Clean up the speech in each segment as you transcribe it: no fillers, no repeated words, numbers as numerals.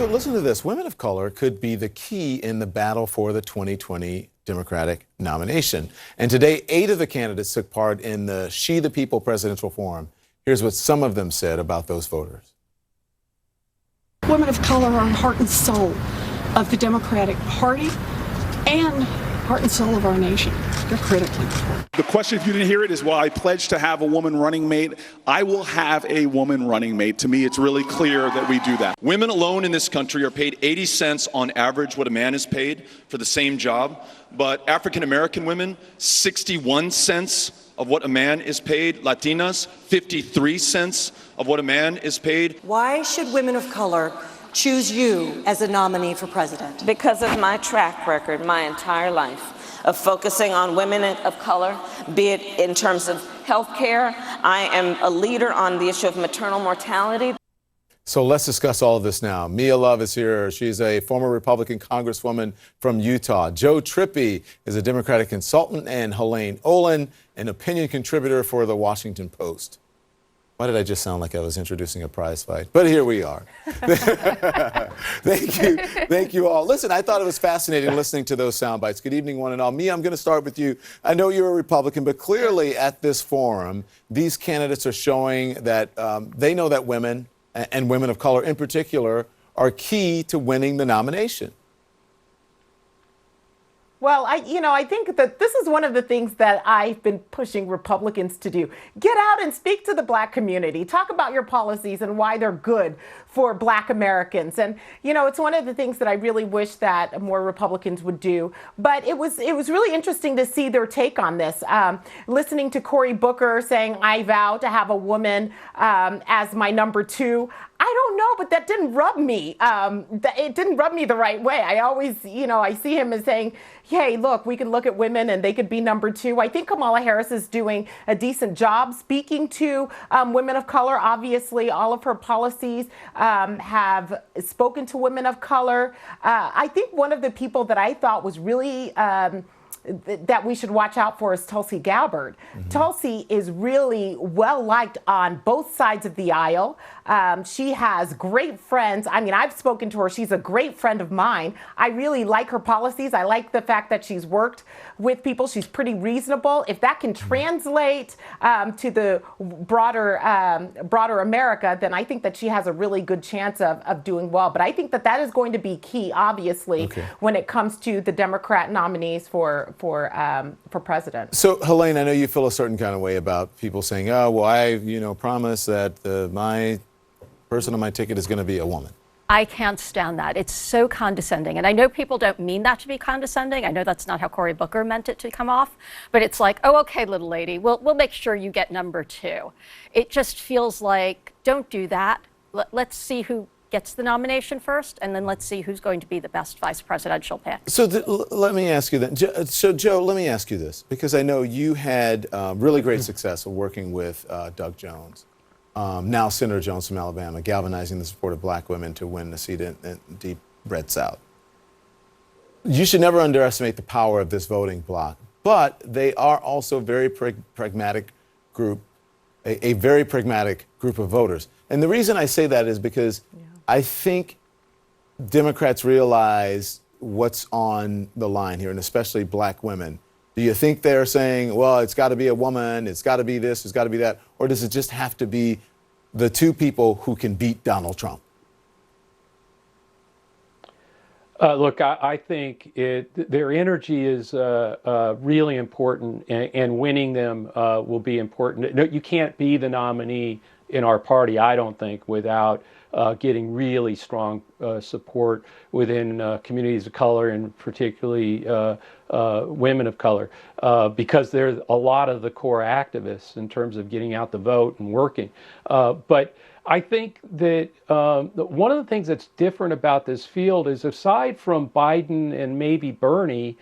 So listen to this. Women of color could be the key in the battle for the 2020 Democratic nomination. And today, 8 of the candidates took part in the She the People presidential forum. Here's what some of them said about those voters. Women of color are heart and soul of the Democratic Party and heart and soul of our nation. They're critically important. The question, if you didn't hear it, is will I pledge to have a woman running mate? I will have a woman running mate. To me, it's really clear that we do that. Women alone in this country are paid 80 cents on average what a man is paid for the same job. But African American women, 61 cents of what a man is paid. Latinas, 53 cents of what a man is paid. Why should women of color choose you as a nominee for president? Because of my track record, my entire life, of focusing on women of color, be it in terms of health care. I am a leader on the issue of maternal mortality. So let's discuss all of this now. Mia Love is here. She's a former Republican congresswoman from Utah. Joe Trippi is a Democratic consultant, and Helene Olin, an opinion contributor for the Washington Post. Why did I just sound like I was introducing a prize fight? But here we are. Thank you all. Listen, I thought it was fascinating listening to those sound bites. Good evening, one and all. Mia, I'm going to start with you. I know you're a Republican, but clearly at this forum, these candidates are showing that they know that women, and women of color in particular, are key to winning the nomination. Well, I think that this is one of the things that I've been pushing Republicans to do. Get out and speak to the Black community. Talk about your policies and why they're good for Black Americans. And, it's one of the things that I really wish that more Republicans would do. But it was really interesting to see their take on this. Listening to Cory Booker saying, I vow to have a woman as my number 2. I don't know, but that didn't rub me. It didn't rub me the right way. I always, I see him as saying, hey, look, we can look at women and they could be number 2. I think Kamala Harris is doing a decent job speaking to women of color. Obviously, all of her policies have spoken to women of color. I think one of the people that I thought was really that we should watch out for is Tulsi Gabbard. Mm-hmm. Tulsi is really well liked on both sides of the aisle. She has great friends. I mean, I've spoken to her. She's a great friend of mine. I really like her policies. I like the fact that she's worked with people. She's pretty reasonable. If that can translate to the broader America, then I think that she has a really good chance of doing well. But I think that is going to be key, obviously, when it comes to the Democrat nominees for president. So, Helene, I know you feel a certain kind of way about people saying, oh, well, I, promise that my person on my ticket is going to be a woman. I can't stand that. It's so condescending. And I know people don't mean that to be condescending. I know that's not how Cory Booker meant it to come off. But it's like, oh, okay, little lady, we'll make sure you get number 2. It just feels like, don't do that. Let's see who gets the nomination first, and then let's see who's going to be the best vice presidential pick. So let me ask you that. So, Joe, let me ask you this, because I know you had really great success of working with Doug Jones, now Senator Jones from Alabama, galvanizing the support of Black women to win the seat in deep red South. You should never underestimate the power of this voting bloc, but they are also a very pragmatic group, a very pragmatic group of voters. And the reason I say that is because I think Democrats realize what's on the line here, and especially Black women. Do you think they're saying, well, it's got to be a woman, it's got to be this, it's got to be that, or does it just have to be the 2 people who can beat Donald Trump? Look, I think their energy is really important, and winning them will be important. No, you can't be the nominee in our party, I don't think, without getting really strong support within communities of color, and particularly women of color, because they're a lot of the core activists in terms of getting out the vote and working. But I think that one of the things that's different about this field is, aside from Biden and maybe Bernie,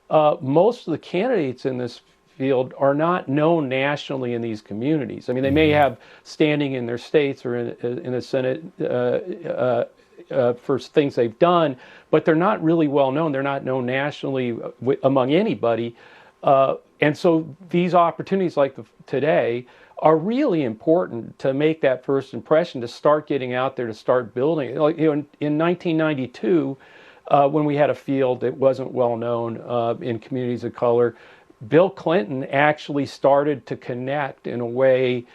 most of the candidates in this field are not known nationally in these communities. I mean, they may have standing in their states or in the Senate for things they've done, but they're not really well known. They're not known nationally among anybody. And so these opportunities like today are really important to make that first impression, to start getting out there, to start building. Like, you know, in 1992, when we had a field that wasn't well known in communities of color, Bill Clinton actually started to connect in a way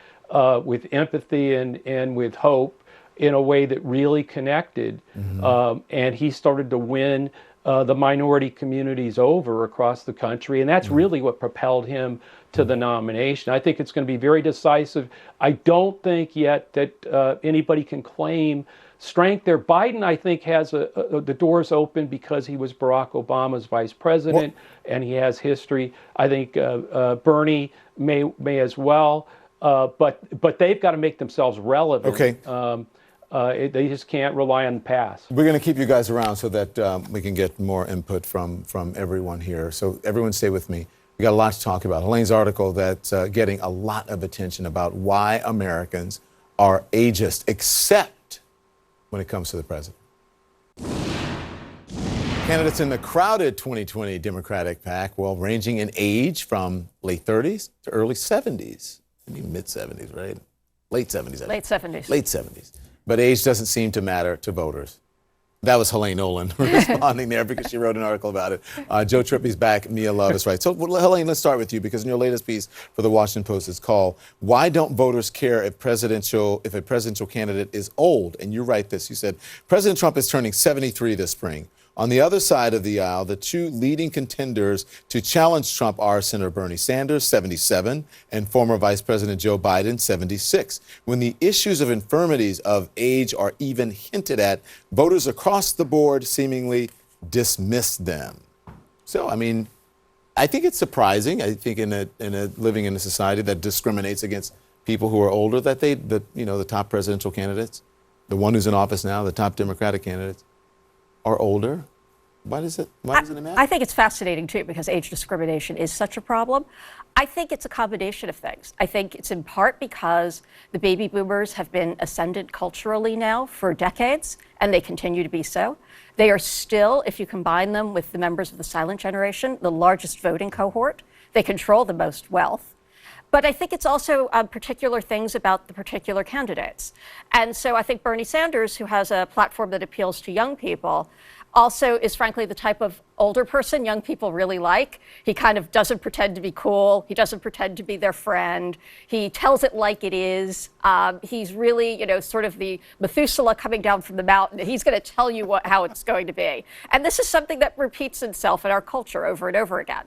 with empathy and with hope, in a way that really connected. And he started to win the minority communities over across the country. And that's really what propelled him to the nomination. I think it's going to be very decisive. I don't think yet that anybody can claim strength there. Biden, I think, has the doors open because he was Barack Obama's vice president, and he has history. I think Bernie may as well, but they've got to make themselves relevant. Okay. They just can't rely on the past. We're going to keep you guys around so that we can get more input from everyone here. So everyone stay with me. We got a lot to talk about. Helane's article that's getting a lot of attention about why Americans are ageist, except when it comes to the president. Candidates in the crowded 2020 Democratic pack, well, ranging in age from late 30s to early 70s. I mean, mid 70s, right? Late 70s. Late 70s. Late 70s. But age doesn't seem to matter to voters. That was Helene Nolan responding there because she wrote an article about it. Joe Trippi's back. Mia Love is right. So, Helene, let's start with you because in your latest piece for the Washington Post is called "Why Don't Voters Care If a Presidential Candidate is Old?" And you write this. You said, President Trump is turning 73 this spring. On the other side of the aisle, the two leading contenders to challenge Trump are Senator Bernie Sanders, 77, and former Vice President Joe Biden, 76. When the issues of infirmities of age are even hinted at, voters across the board seemingly dismiss them. So, I mean, I think it's surprising. I think living in a society that discriminates against people who are older, that the top presidential candidates, the one who's in office now, the top Democratic candidates, are older. Why doesn't it matter? I think it's fascinating, too, because age discrimination is such a problem. I think it's a combination of things. I think it's in part because the baby boomers have been ascendant culturally now for decades, and they continue to be so. They are still, if you combine them with the members of the silent generation, the largest voting cohort. They control the most wealth. But I think it's also particular things about the particular candidates. And so I think Bernie Sanders, who has a platform that appeals to young people, also is frankly the type of older person young people really like. He kind of doesn't pretend to be cool. He doesn't pretend to be their friend. He tells it like it is. He's really, sort of the Methuselah coming down from the mountain. He's going to tell you how it's going to be. And this is something that repeats itself in our culture over and over again.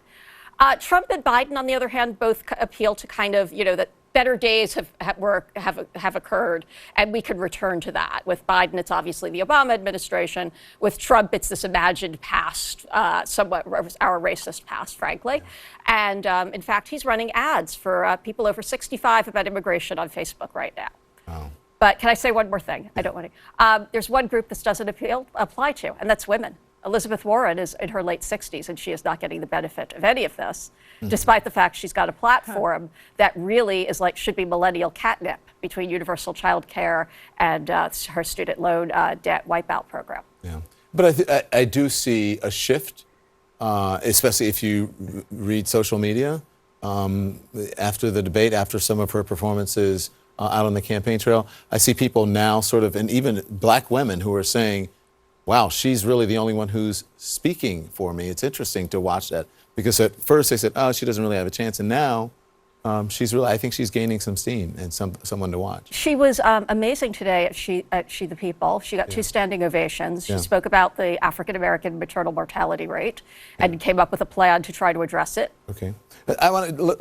Trump and Biden, on the other hand, both appeal to kind of, that better days have occurred, and we could return to that. With Biden, it's obviously the Obama administration. With Trump, it's this imagined past, somewhat our racist past, frankly. And in fact, he's running ads for people over 65 about immigration on Facebook right now. Oh. But can I say one more thing? I don't want to. There's one group this doesn't apply to, and that's women. Elizabeth Warren is in her late 60s, and she is not getting the benefit of any of this, despite the fact she's got a platform that really should be millennial catnip between universal child care and her student loan debt wipeout program. Yeah, but I do see a shift, especially if you read social media. After the debate, after some of her performances out on the campaign trail, I see people now and even black women who are saying, wow, she's really the only one who's speaking for me. It's interesting to watch that because at first they said, oh, she doesn't really have a chance. And now I think she's gaining some steam and someone to watch. She was amazing today at She the People. She got 2 standing ovations. She spoke about the African-American maternal mortality rate and came up with a plan to try to address it. Okay.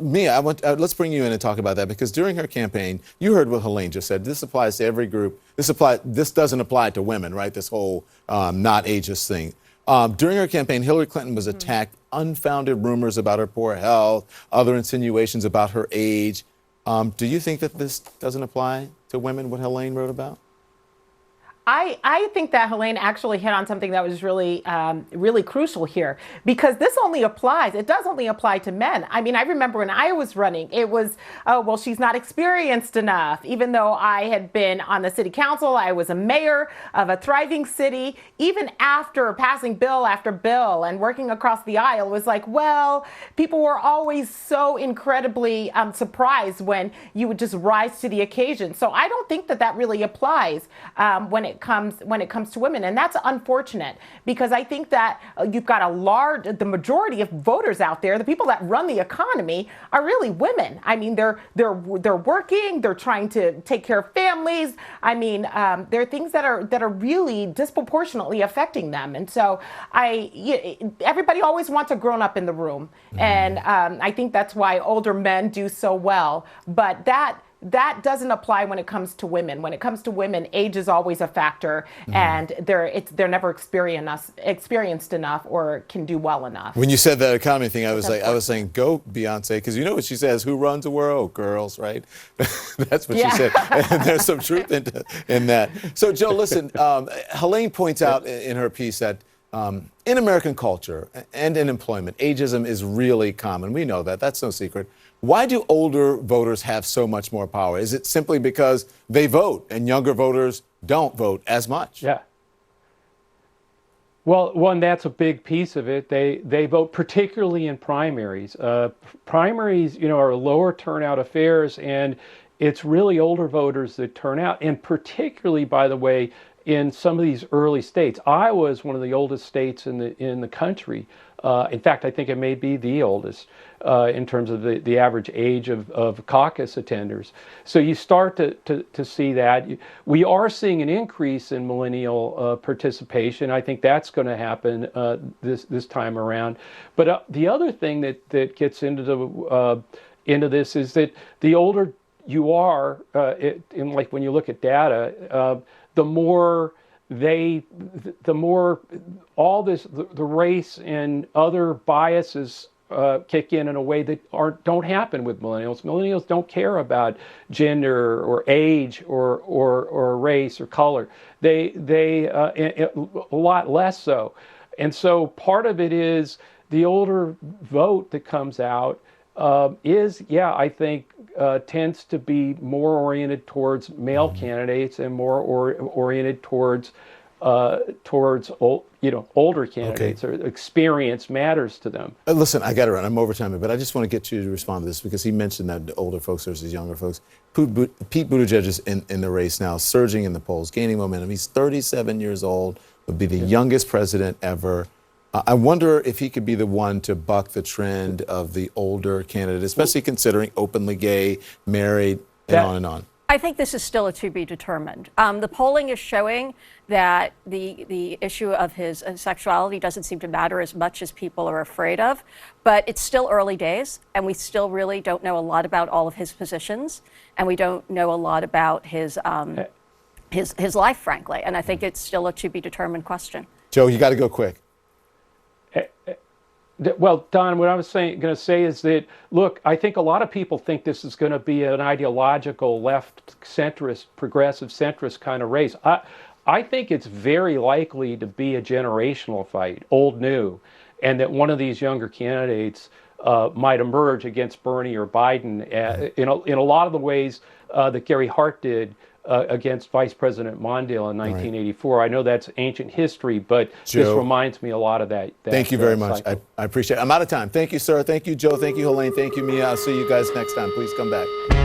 Mia, let's bring you in and talk about that because during her campaign, you heard what Helene just said. This applies to every group. This doesn't apply to women, right? This whole not ageist thing. During her campaign, Hillary Clinton was attacked, unfounded rumors about her poor health, other insinuations about her age. Do you think that this doesn't apply to women, what Helene wrote about? I think that Helene actually hit on something that was really crucial here, because this it does only apply to men. I mean, I remember when I was running, it was, oh, well, she's not experienced enough. Even though I had been on the city council, I was a mayor of a thriving city. Even after passing bill after bill and working across the aisle, it was like, well, people were always so incredibly surprised when you would just rise to the occasion. So I don't think that really applies when it comes to women, and that's unfortunate, because I think that you've got the majority of voters out there, the people that run the economy, are really women. I mean, they're working, they're trying to take care of families. I mean, there are things that are really disproportionately affecting them, and so everybody always wants a grown up in the room, and I think that's why older men do so well, but that doesn't apply when it comes to women. When it comes to women, age is always a factor, and they're never experienced enough or can do well enough. When you said that economy thing, I was saying, go Beyonce, because you know what she says: "Who runs the world? Girls," right? That's what she said. And there's some truth in that. So, Joe, listen. Helene points out in her piece that in American culture and in employment, ageism is really common. We know that. That's no secret. Why do older voters have so much more power? Is it simply because they vote and younger voters don't vote as much? Yeah. Well, one, that's a big piece of it. They vote particularly in primaries. Primaries, are lower turnout affairs, and it's really older voters that turn out. And particularly, by the way, in some of these early states. Iowa is one of the oldest states in the country. In fact, I think it may be the oldest in terms of the average age of caucus attenders. So you start to see that. We are seeing an increase in millennial participation. I think that's going to happen this time around. But the other thing that gets into this is that the older you are, like when you look at data, the more all this, the race and other biases kick in a way that don't happen with millennials. Millennials don't care about gender or age or race or color. They a lot less so. And so part of it is the older vote that comes out I think tends to be more oriented towards male candidates and more oriented towards older candidates. Or experience matters to them. Listen, I got to run. I'm over time, but I just want to get you to respond to this, because he mentioned that older folks versus younger folks. Pete Buttigieg is in the race now, surging in the polls, gaining momentum. He's 37 years old, would be the youngest president ever. I wonder if he could be the one to buck the trend of the older candidate, especially considering openly gay, married, and on and on. I think this is still a to be determined. The polling is showing that the issue of his sexuality doesn't seem to matter as much as people are afraid of, but it's still early days, and we still really don't know a lot about all of his positions, and we don't know a lot about his life, frankly. And I think it's still a to be determined question. Joe, you got to go quick. Well, Don, what I was going to say is that, look, I think a lot of people think this is going to be an ideological left centrist, progressive centrist kind of race. I think it's very likely to be a generational fight, old, new, and that one of these younger candidates might emerge against Bernie or Biden in a lot of the ways that Gary Hart did against Vice President Mondale in 1984. Right. I know that's ancient history, but Joe, this reminds me a lot of that. Thank you very much. I appreciate it. I'm out of time. Thank you, sir. Thank you, Joe. Thank you, Helene. Thank you, Mia. I'll see you guys next time. Please come back.